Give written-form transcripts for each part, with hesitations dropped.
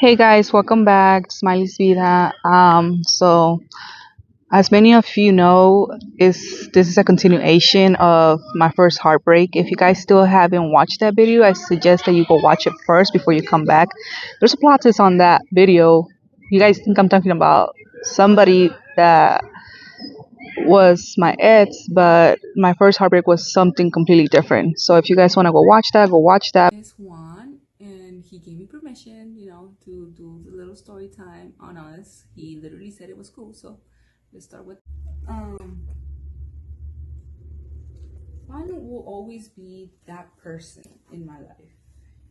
Hey guys, welcome back to SMILIEsVida. So as many of you know, is this is a continuation of my first heartbreak. If you guys still haven't watched that video, I suggest that you go watch it first before you come back. There's a plot twist on that video. You guys think I'm talking about somebody that was my ex, but my first heartbreak was something completely different. So if you guys want to go watch that, go watch that. Is Juan, and he gave me permission, to do the little story time on us. He literally said it was cool, so let's start with. Um, Juan will always be that person in my life,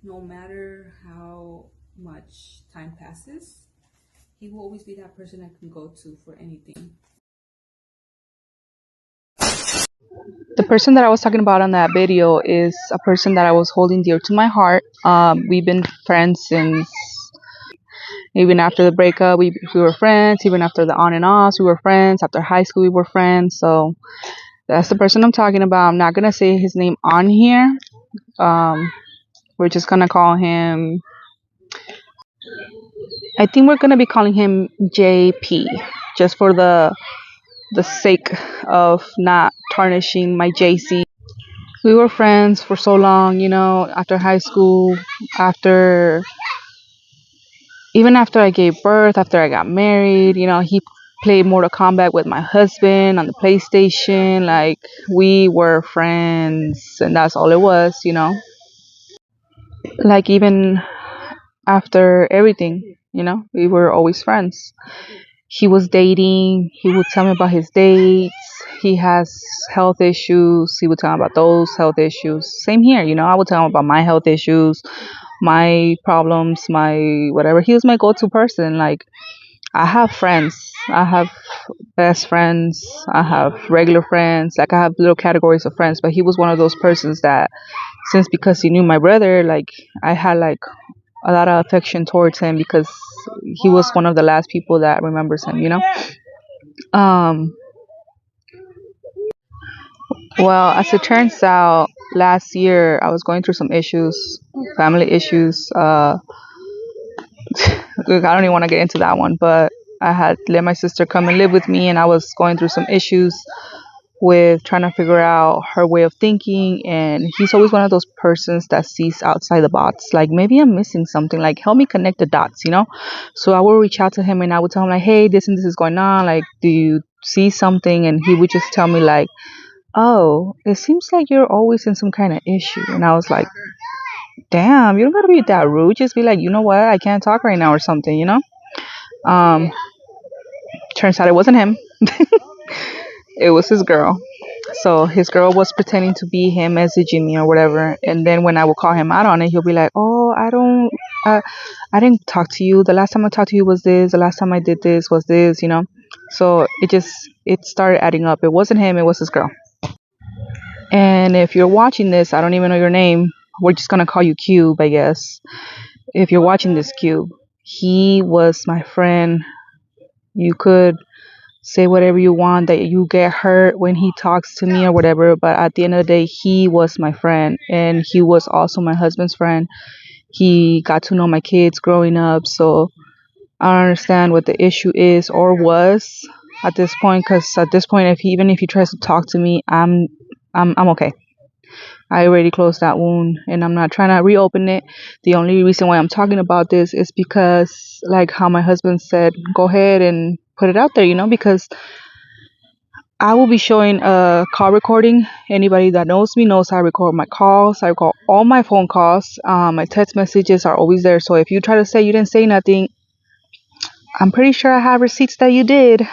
no matter how much time passes. He will always be that person I can go to for anything. The person that I was talking about on that video is a person that I was holding dear to my heart. We've been friends since even after the breakup. We were friends. Even after the on and offs, we were friends. After high school, we were friends. So that's the person I'm talking about. I'm not gonna say his name on here. Um, we're just gonna call him. I think we're gonna be calling him JP, just for the sake of not tarnishing my JC. We were friends for so long, after high school, after even after I gave birth, after I got married, he played Mortal Kombat with my husband on the PlayStation. Like, we were friends, and that's all it was. Like, even after everything, we were always friends. He was dating, he would tell me about his dates. He has health issues, he would tell me about those health issues. Same here, I would tell him about my health issues, my problems, my whatever. He was my go-to person. Like, I have friends, I have best friends, I have regular friends, like I have little categories of friends, but he was one of those persons that, since because he knew my brother, like I had like a lot of affection towards him because he was one of the last people that remembers him. um well, as it turns out, last year I was going through some issues, family issues. I don't even want to get into that one, but I had let my sister come and live with me, and I was going through some issues with trying to figure out her way of thinking. And he's always one of those persons that sees outside the box. Like, maybe I'm missing something. Like, help me connect the dots. So I would reach out to him and I would tell him, like, hey, this and this is going on. Like, do you see something? And he would just tell me, like, oh, it seems like you're always in some kind of issue. And I was like, damn, you don't gotta be that rude. Just be like, you know what, I can't talk right now or something. um Turns out it wasn't him. It was his girl. So his girl was pretending to be him, messaging me or whatever. And then when I would call him out on it, he'll be like, oh, uh, I didn't talk to you. The last time I talked to you was this. The last time I did this was this. So it started adding up. It wasn't him, it was his girl. And if you're watching this, I don't even know your name. We're just gonna call you Cube, I guess. If you're watching this, Cube, he was my friend. You could say whatever you want, that you get hurt when he talks to me or whatever, but at the end of the day, he was my friend, and he was also my husband's friend. He got to know my kids growing up. So I don't understand what the issue is or was at this point, because at this point, even if he tries to talk to me, I'm okay. I already closed that wound, and I'm not trying to reopen it. The only reason why I'm talking about this is because, like how my husband said, go ahead and put it out there, because I will be showing a call recording. Anybody that knows me knows I record my calls. I record all my phone calls. My text messages are always there. So if you try to say you didn't say nothing, I'm pretty sure I have receipts that you did.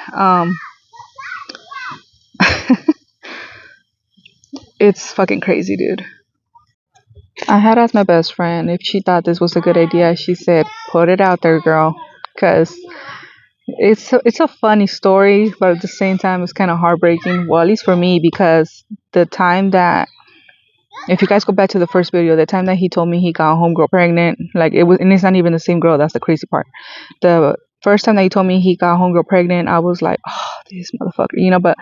It's fucking crazy, dude. I had asked my best friend if she thought this was a good idea. She said, "Put it out there, girl," because it's a funny story, but at the same time, it's kind of heartbreaking. Well, at least for me, because the time that, if you guys go back to the first video, the time that he told me he got homegirl pregnant, like it was, and it's not even the same girl. That's the crazy part. The first time that he told me he got homegirl pregnant, I was like, oh, this motherfucker. But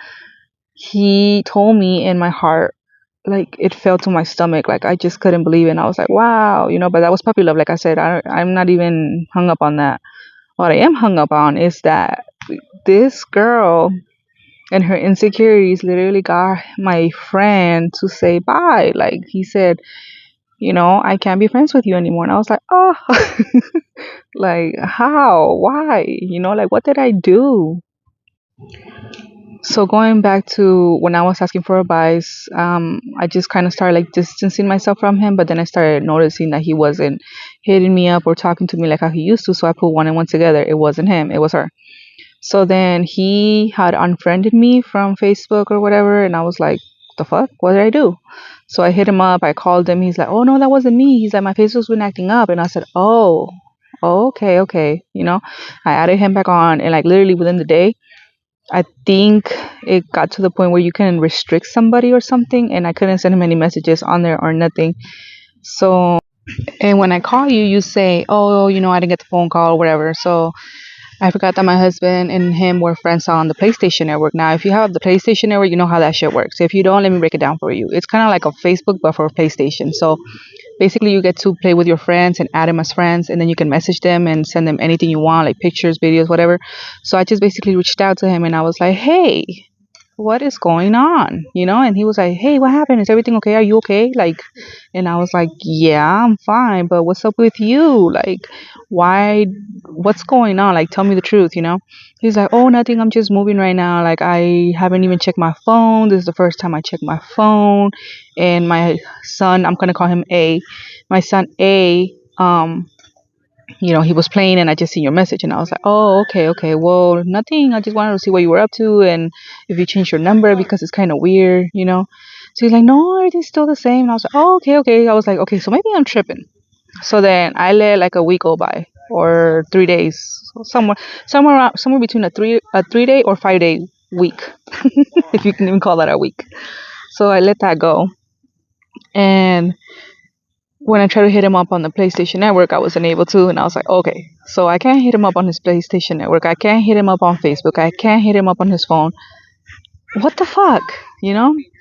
he told me in my heart like it fell to my stomach. Like I just couldn't believe it. And I was like, wow, but that was puppy love. Like I said, I'm not even hung up on that. What I am hung up on is that this girl and her insecurities literally got my friend to say bye. Like he said, I can't be friends with you anymore. And I was like, oh, like how? Why? Like what did I do? So going back to when I was asking for advice, I just kind of started like distancing myself from him. But then I started noticing that he wasn't hitting me up or talking to me like how he used to. So I put one and one together. It wasn't him. It was her. So then he had unfriended me from Facebook or whatever, and I was like, the fuck? What did I do? So I hit him up. I called him. He's like, oh no, that wasn't me. He's like, my Facebook's been acting up, and I said, oh, okay, okay. I added him back on, and like literally within the day, I think it got to the point where you can restrict somebody or something, and I couldn't send him any messages on there or nothing. So, and when I call you, you say, oh, I didn't get the phone call or whatever. So I forgot that my husband and him were friends on the PlayStation Network. Now, if you have the PlayStation Network, you know how that shit works. If you don't, let me break it down for you. It's kind of like a Facebook, but for PlayStation. So basically, you get to play with your friends and add them as friends, and then you can message them and send them anything you want, like pictures, videos, whatever. So I just basically reached out to him and I was like, hey, what is going on? And he was like, hey, what happened? Is everything okay? Are you okay? Like, and I was like, yeah, I'm fine, but what's up with you? Like, why? What's going on? Like, tell me the truth. He's like, oh, nothing. I'm just moving right now. Like, I haven't even checked my phone. This is the first time I checked my phone. And my son, I'm going to call him A. My son A, he was playing and I just seen your message and I was like, oh, okay, okay. Well, nothing. I just wanted to see what you were up to and if you changed your number because it's kind of weird. So he's like, no, everything's still the same. And I was like, oh, okay, okay. I was like, okay, so maybe I'm tripping. So then I let like a week go by or 3 days, somewhere between a 3 day or 5 day week, if you can even call that a week. So I let that go. And when I tried to hit him up on the PlayStation Network, I wasn't able to, and I was like, okay, so I can't hit him up on his PlayStation Network. I can't hit him up on Facebook. I can't hit him up on his phone. What the fuck,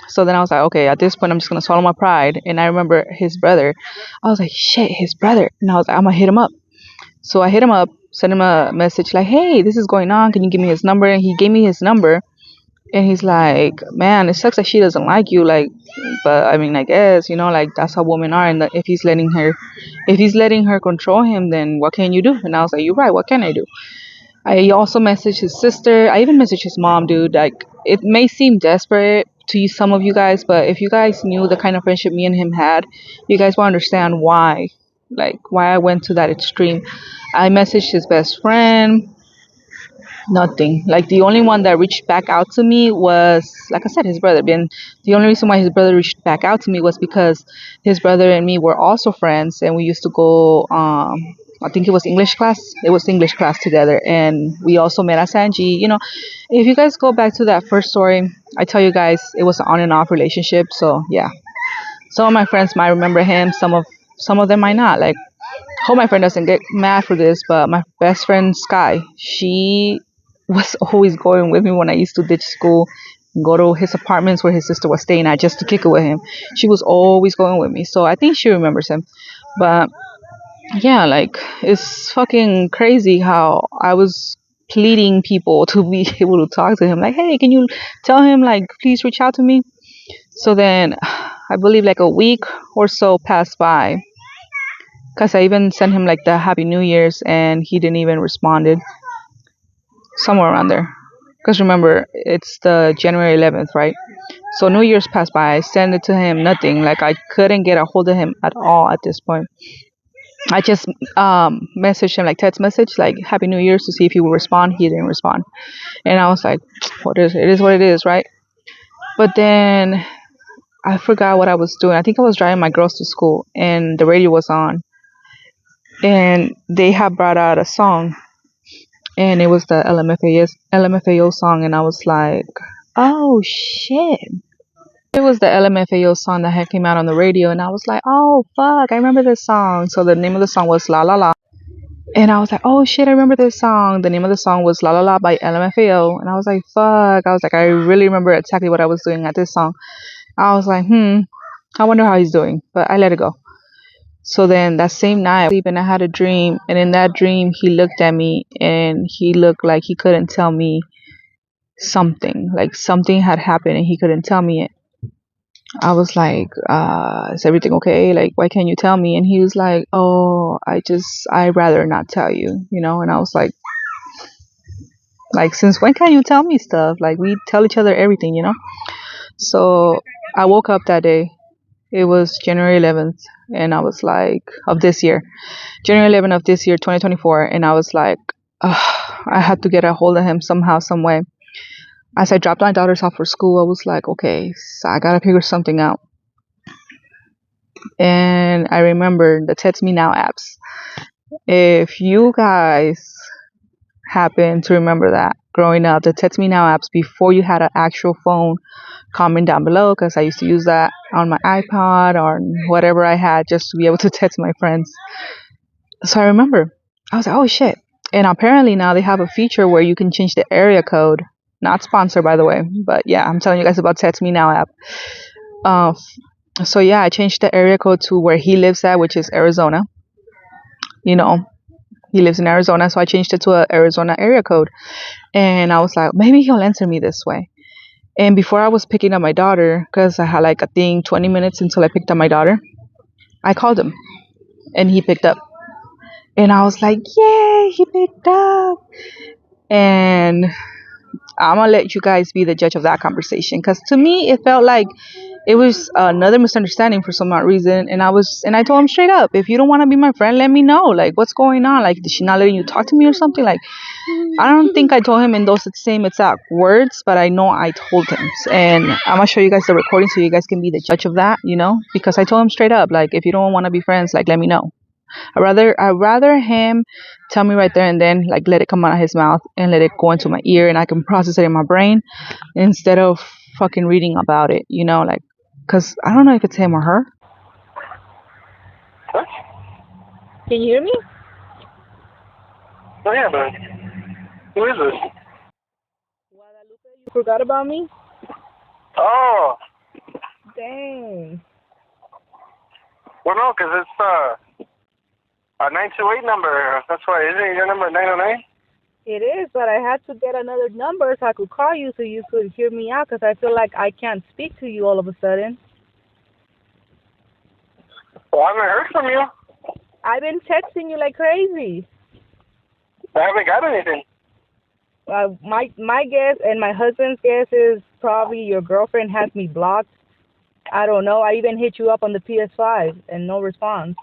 So then I was like, okay, at this point, I'm just gonna swallow my pride. And I remember his brother. I was like, shit, his brother. And I was like, I'm gonna hit him up. So I hit him up, sent him a message like, hey, this is going on. Can you give me his number? And he gave me his number. And he's like, man, it sucks that she doesn't like you. Like, but I mean, I guess, like that's how women are. And if he's letting her control him, then what can you do? And I was like, you're right. What can I do? I also messaged his sister. I even messaged his mom, dude. Like, it may seem desperate to some of you guys, but if you guys knew the kind of friendship me and him had, you guys will understand why I went to that extreme. I messaged his best friend. Nothing. Like the only one that reached back out to me was, like I said, his brother. And the only reason why his brother reached back out to me was because his brother and me were also friends, and we used to go. I think it was English class. It was English class together, and we also met at Sanji. If you guys go back to that first story, I tell you guys it was an on and off relationship. So yeah, some of my friends might remember him. Some of them might not. Like, hope my friend doesn't get mad for this, but my best friend Sky, she was always going with me when I used to ditch school, go to his apartments where his sister was staying at just to kick it with him. She was always going with me, so I think she remembers him. But yeah, like it's fucking crazy how I was pleading people to be able to talk to him. Like, hey, can you tell him like please reach out to me? So then, I believe like a week or so passed by. Cause I even sent him like the Happy New Year's and he didn't even responded. Somewhere around there. Cause remember, it's the January 11th, right? So New Year's passed by. I sent it to him, nothing. Like I couldn't get a hold of him at all at this point. I just messaged him like text message, like Happy New Year's to see if he would respond. He didn't respond. And I was like, it is what it is, right? But then I forgot what I was doing. I think I was driving my girls to school and the radio was on. And they had brought out a song and it was the LMFAO song, and I was like, oh shit. It was the LMFAO song that had came out on the radio, and I was like, oh fuck, I remember this song. So the name of the song was La La La. And I was like, oh shit, I remember this song. The name of the song was La La La by LMFAO. And I was like, fuck. I was like, I really remember exactly what I was doing at this song. I was like, I wonder how he's doing, but I let it go. So then that same night, I was sleeping, I had a dream, and in that dream, he looked at me and he looked like he couldn't tell me something, like something had happened and he couldn't tell me it. I was like, is everything okay? Like, why can't you tell me? And he was like, oh, I'd rather not tell you, you know? And I was like, since when can you tell me stuff? Like, we tell each other everything, you know? So I woke up that day. It was January 11th, and I was like, of this year, January 11th of this year, 2024. And I was like, I had to get a hold of him somehow, some way. As I dropped my daughters off for school, I was like, okay, so I gotta figure something out. And I remember the Text Me Now apps. If you guys happen to remember that growing up, the Text Me Now apps before you had an actual phone, comment down below because I used to use that on my iPod or whatever I had just to be able to text my friends. So I remember, I was like, oh shit. And apparently now they have a feature where you can change the area code. Not sponsored, by the way, but yeah, I'm telling you guys about Text Me Now app. Uh, so yeah, I changed the area code to where he lives at, which is Arizona. You know, he lives in Arizona, so I changed it to a Arizona area code. And I was like, maybe he'll answer me this way. And before I was picking up my daughter, because I had like 20 minutes until I picked up my daughter, I called him, and he picked up. And I was like, yay, he picked up. And I'm gonna let you guys be the judge of that conversation, because to me it felt like it was another misunderstanding for some odd reason. And I told him straight up, if you don't want to be my friend, let me know, like, what's going on, like, is she not letting you talk to me or something? Like, I don't think I told him in those same exact words, but I know I told him. And I'm gonna show you guys the recording so you guys can be the judge of that, you know, because I told him straight up, like, if you don't want to be friends, like, let me know. I'd rather him tell me right there and then, like, let it come out of his mouth and let it go into my ear and I can process it in my brain instead of fucking reading about it, you know, like, because I don't know if it's him or her. What? Can you hear me? Oh, yeah, but who is this? Guadalupe, you forgot about me? Oh, Dang. well, no, because it's a 928 number. That's why. Isn't your number 909? It is, but I had to get another number so I could call you so you could hear me out because I feel like I can't speak to you all of a sudden. Well, I haven't heard from you. I've been texting you like crazy. I haven't got anything. My guess and my husband's guess is probably your girlfriend has me blocked. I don't know. I even hit you up on the PS5 and no response.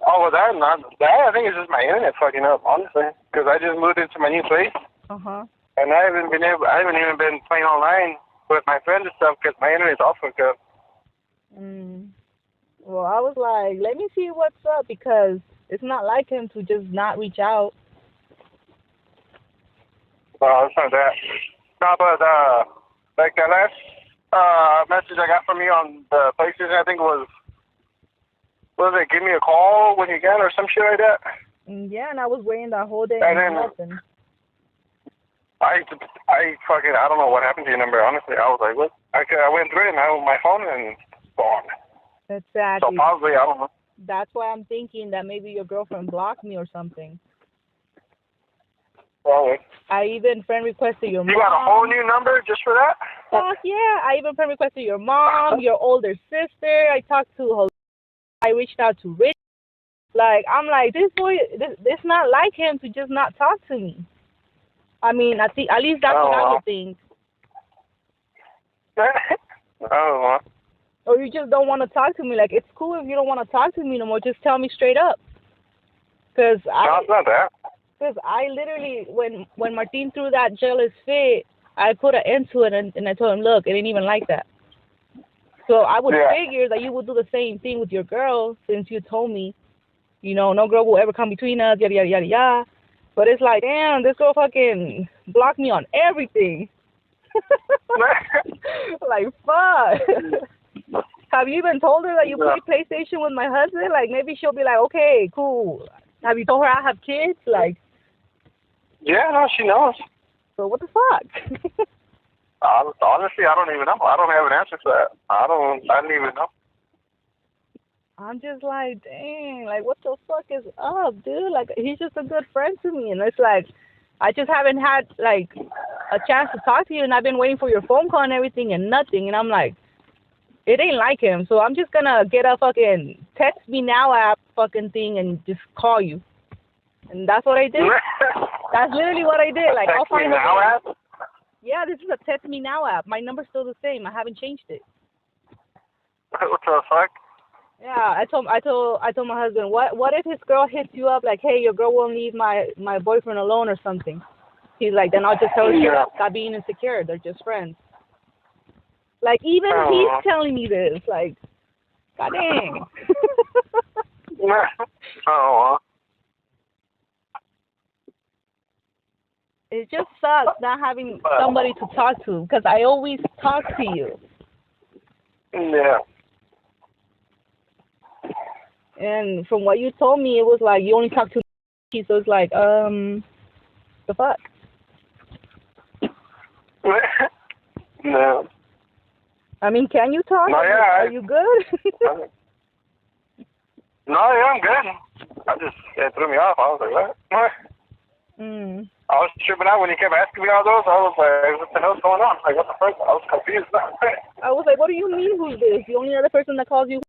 Oh, well, that I think it's just my internet fucking up, honestly, because I just moved into my new place. And I haven't even been playing online with my friends and stuff because my internet's all fucked up. Well, I was like, let me see what's up because it's not like him to just not reach out. Well, it's not that. No, but like that last message I got from you on the PlayStation, I think was it give me a call when you can or some shit like that? Yeah, and I was waiting that whole day and and then nothing. I don't know what happened to your number, honestly. I was like, what? I went through it and I on my phone and it's gone. Exactly. So probably, I don't know. That's why I'm thinking that maybe your girlfriend blocked me or something. Probably. I even friend requested your mom. You got a whole new number just for that? Fuck yeah. I even friend requested your mom, your older sister. I talked to Jose. I reached out to Rich. Like, I'm like, this boy, it's not like him to just not talk to me. I mean, at least that's what I would think. I don't know. Or you just don't want to talk to me. Like, it's cool if you don't want to talk to me no more. Just tell me straight up. No, it's not that. Because I literally, when Martin threw that jealous fit, I put an end to it and I told him, look, it ain't even like that. So I would figure that you would do the same thing with your girl since you told me, you know, no girl will ever come between us, yada, yada, yada, yada. But it's like, damn, this girl fucking blocked me on everything. Like, fuck. Have you even told her that you play PlayStation with my husband? Like, maybe she'll be like, okay, cool. Have you told her I have kids? Like, yeah, no, she knows. So what the fuck? Honestly, I don't even know. I don't have an answer for that. I don't even know. I'm just like, dang, like, what the fuck is up, dude? Like, he's just a good friend to me. And it's like, I just haven't had, like, a chance to talk to you, and I've been waiting for your phone call and everything and nothing. And I'm like, it ain't like him. So I'm just going to get a fucking text me now app fucking thing and just call you. And that's what I did. That's literally what I did. Like, I'll find out. Yeah, this is a text me now app. My number's still the same. I haven't changed it. What the fuck? Yeah, I told my husband, what if his girl hits you up like, hey, your girl won't leave my boyfriend alone or something? He's like, then I'll just tell her stop being insecure. They're just friends. Like, even he's telling me this. Like, god dang. Oh. It just sucks not having somebody to talk to, because I always talk to you. Yeah. And from what you told me, it was like you only talk to me, so it's like, the fuck? No. I mean, can you talk? No, Are you good? No, yeah, I'm good. It threw me off. I was like, what? I was tripping out when he kept asking me all those. I was like, what the hell's going on? Like, what the fuck? I was confused. I was like, what do you mean, who's this? The only other person that calls you?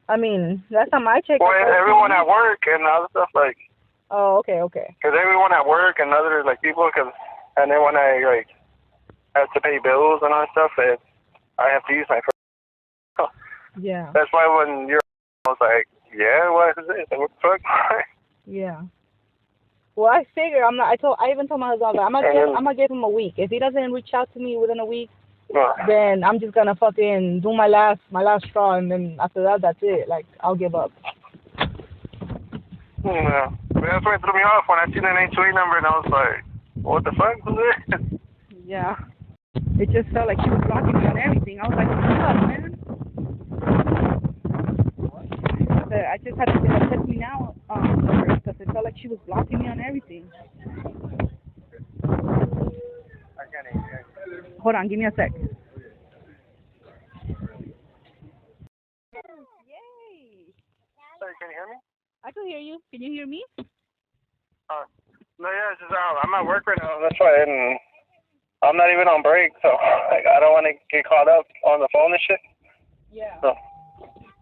I mean, last time I checked. Well, everyone at work and other stuff, like. Oh, okay. Because everyone at work and other, like, people, and then when I, like, have to pay bills and all that stuff, I have to use my phone. Yeah. That's why when I was like, yeah, what is it? What the fuck? Yeah. Well, I figure I even told my husband, I'm gonna give him a week. If he doesn't reach out to me within a week, then I'm just gonna fucking do my last straw, and then after that, that's it. Like, I'll give up. Yeah. That's why it threw me off when I seen an 828 number, and I was like, what the fuck was it? Yeah. It just felt like she was blocking me on everything. I was like, what's up, man? I just had to text me now because it felt like she was blocking me on everything. Hold on, give me a sec. Yay! Sorry, can you hear me? I can hear you. Can you hear me? No, yeah, it's just, I'm at work right now. That's why I'm not even on break, so like, I don't want to get caught up on the phone and shit. Yeah. So.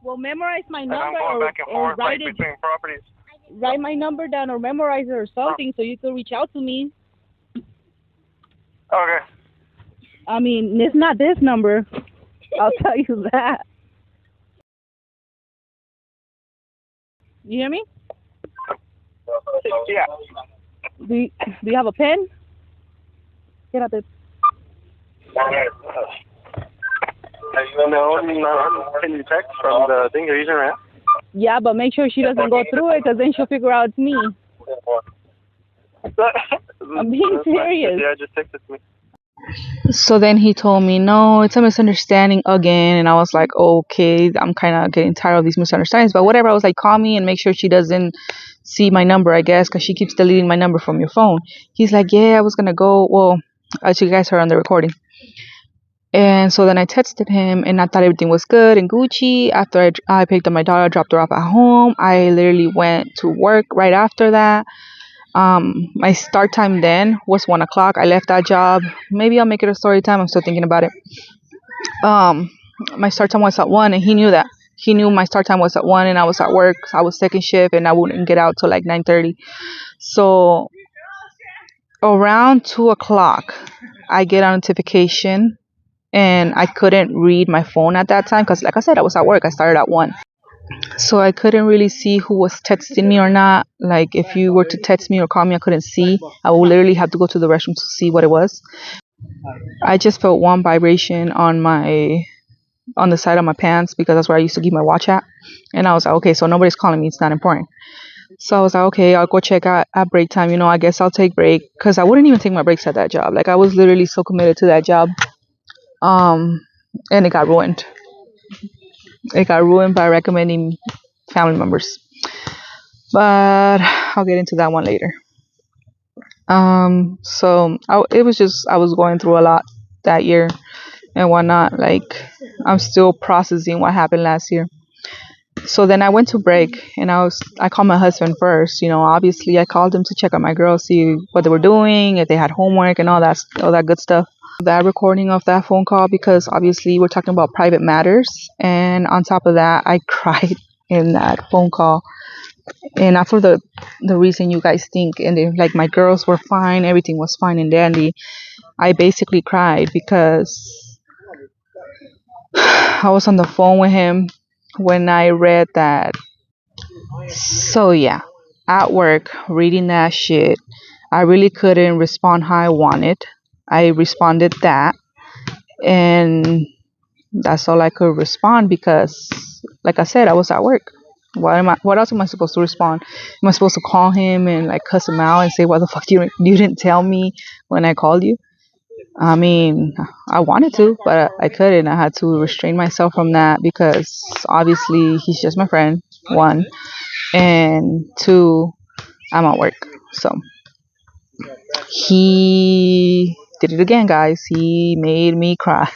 Well, memorize my number I'm going back and forth, write like, between properties. Write my number down or memorize it or something so you can reach out to me. Okay. I mean, it's not this number. I'll tell you that. You hear me? Yeah. Do you have a pen? Get out there. No, can you text from the thing you're using right now? Yeah, but make sure she doesn't go through it, because then she'll figure out it's me. I'm being serious. Yeah, just text it to me. So then he told me, no, it's a misunderstanding again. And I was like, okay, I'm kind of getting tired of these misunderstandings. But whatever, I was like, call me and make sure she doesn't see my number, I guess, because she keeps deleting my number from your phone. He's like, yeah, I was going to go. Well, as you guys heard on the recording. And so then I texted him, and I thought everything was good and Gucci. After I picked up my daughter, dropped her off at home, I literally went to work right after that. My start time then was 1 o'clock. I left that job. Maybe I'll make it a story time. I'm still thinking about it. My start time was at 1, and he knew that. He knew my start time was at 1, and I was at work. I was second shift, and I wouldn't get out till like 9:30. So around 2 o'clock, I get a notification, and I couldn't read my phone at that time because, like I said, I was at work. I started at 1. So I couldn't really see who was texting me or not. Like, if you were to text me or call me, I couldn't see. I would literally have to go to the restroom to see what it was. I just felt one vibration on the side of my pants, because that's where I used to keep my watch at. And I was like, okay, so nobody's calling me. It's not important. So I was like, okay, I'll go check out at break time. I guess I'll take break, because I wouldn't even take my breaks at that job. Like, I was literally so committed to that job. And it got ruined. It got ruined by recommending family members. But I'll get into that one later. It was just I was going through a lot that year and whatnot. Like I'm still processing what happened last year. So then I went to break and I called my husband first. Obviously I called him to check on my girls, see what they were doing, if they had homework and all that good stuff. That recording of that phone call because obviously we're talking about private matters, and on top of that I cried in that phone call, and not for the reason you guys think. And like my girls were fine, everything was fine and dandy. I basically cried because I was on the phone with him when I read that. So yeah, at work reading that shit, I really couldn't respond how I wanted. I responded that, and that's all I could respond because, like I said, I was at work. What else am I supposed to respond? Am I supposed to call him and like cuss him out and say, "Why the fuck you didn't tell me when I called you?" I mean, I wanted to, but I couldn't. I had to restrain myself from that because obviously he's just my friend. One, and two, I'm at work. So he did it again, guys. He made me cry.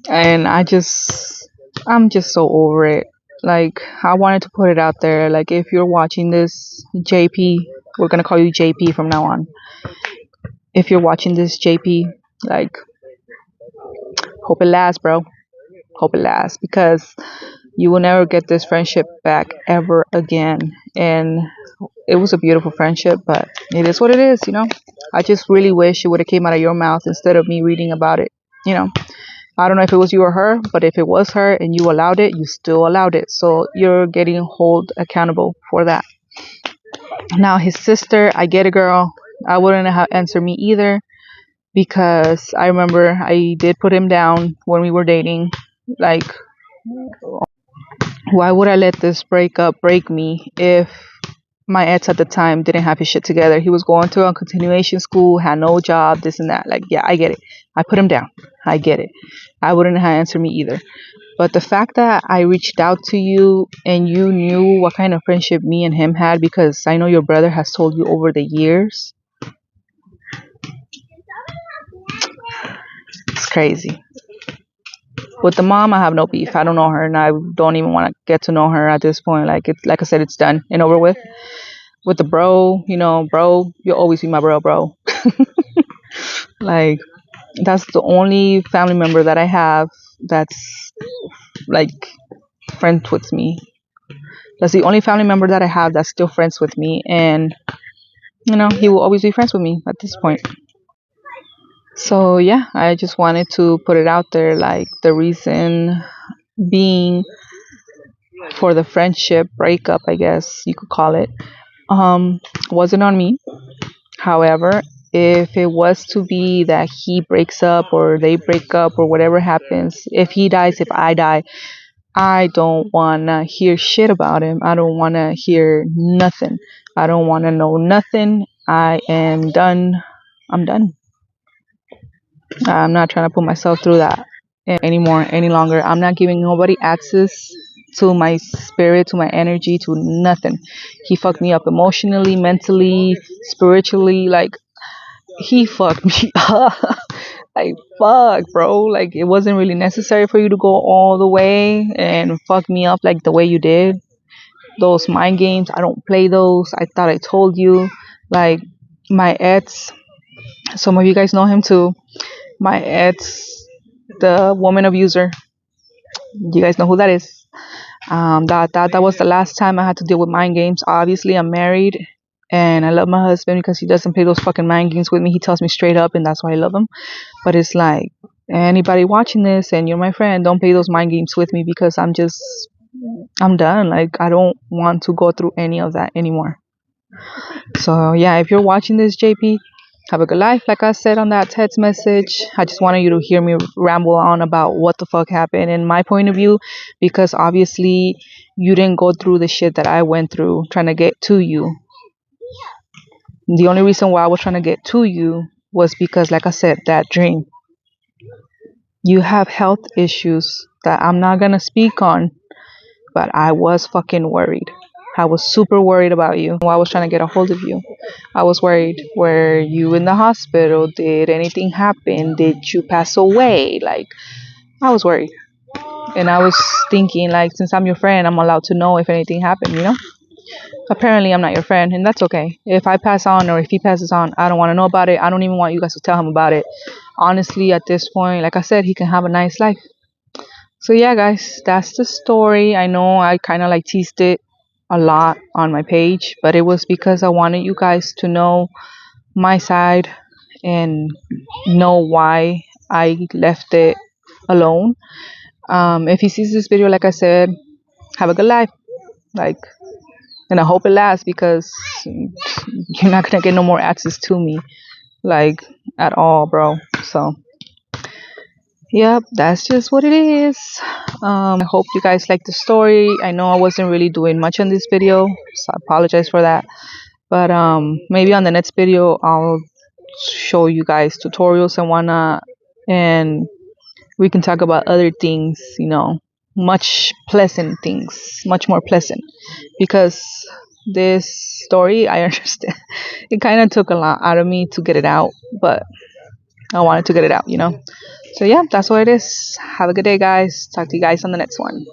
And I'm just so over it. Like, I wanted to put it out there. Like, if you're watching this, JP, we're gonna call you JP from now on. If you're watching this, JP, like, hope it lasts, bro. Hope it lasts because you will never get this friendship back ever again. And it was a beautiful friendship, but it is what it is. I just really wish it would have came out of your mouth instead of me reading about it. You know. I don't know if it was you or her, but if it was her and you allowed it, you still allowed it. So you're getting held accountable for that. Now, his sister, I get it, girl. I wouldn't have answered me either because I remember I did put him down when we were dating. Like, why would I let this breakup break me if my ex at the time didn't have his shit together? He was going to a continuation school, had no job, this and that. Like, yeah, I get it. I put him down. I get it. I wouldn't have answered me either. But the fact that I reached out to you and you knew what kind of friendship me and him had, because I know your brother has told you over the years, it's crazy. With the mom, I have no beef. I don't know her, and I don't even want to get to know her at this point. Like I said, it's done and over with. With the bro, bro, you'll always be my bro. Like, that's the only family member that I have that's like friends with me. That's the only family member that I have that's still friends with me, and he will always be friends with me at this point. So yeah, I just wanted to put it out there, like the reason being for the friendship breakup, I guess you could call it, wasn't on me. However, if it was to be that he breaks up or they break up or whatever happens, if he dies, if I die, I don't want to hear shit about him. I don't want to hear nothing. I don't want to know nothing. I am done. I'm done. I'm not trying to put myself through that anymore, any longer. I'm not giving nobody access to my spirit, to my energy, to nothing. He fucked me up emotionally, mentally, spiritually. Like, he fucked me up. Like, fuck, bro. Like, it wasn't really necessary for you to go all the way and fuck me up like the way you did. Those mind games, I don't play those. I thought I told you. Like, my ex, some of you guys know him too. My ex, the woman abuser. You guys know who that is. That was the last time I had to deal with mind games. Obviously, I'm married and I love my husband because he doesn't play those fucking mind games with me. He tells me straight up, and that's why I love him. But it's like, anybody watching this and you're my friend, don't play those mind games with me because I'm done. Like, I don't want to go through any of that anymore. So yeah, if you're watching this, JP, have a good life. Like I said on that text message, I just wanted you to hear me ramble on about what the fuck happened in my point of view, because obviously you didn't go through the shit that I went through trying to get to you. The only reason why I was trying to get to you was because, like I said, that dream. You have health issues that I'm not going to speak on, but I was fucking worried. I was super worried about you while I was trying to get a hold of you. I was worried. Were you in the hospital? Did anything happen? Did you pass away? Like, I was worried. And I was thinking, like, since I'm your friend, I'm allowed to know if anything happened, you know? Apparently, I'm not your friend, and that's okay. If I pass on or if he passes on, I don't want to know about it. I don't even want you guys to tell him about it. Honestly, at this point, like I said, he can have a nice life. So yeah, guys, that's the story. I know I kind of like teased it a lot on my page, but it was because I wanted you guys to know my side and know why I left it alone. If he sees this video, like I said, have a good life. Like, and I hope it lasts because you're not gonna get no more access to me, like, at all, bro. So yep, that's just what it is. I hope you guys like the story. I know I wasn't really doing much on this video, so I apologize for that. But maybe on the next video I'll show you guys tutorials and whatnot, and we can talk about other things, you know, much pleasant things, much more pleasant, because this story, I understand, it kind of took a lot out of me to get it out, but I wanted to get it out, you know. So yeah, that's what it is. Have a good day, guys. Talk to you guys on the next one.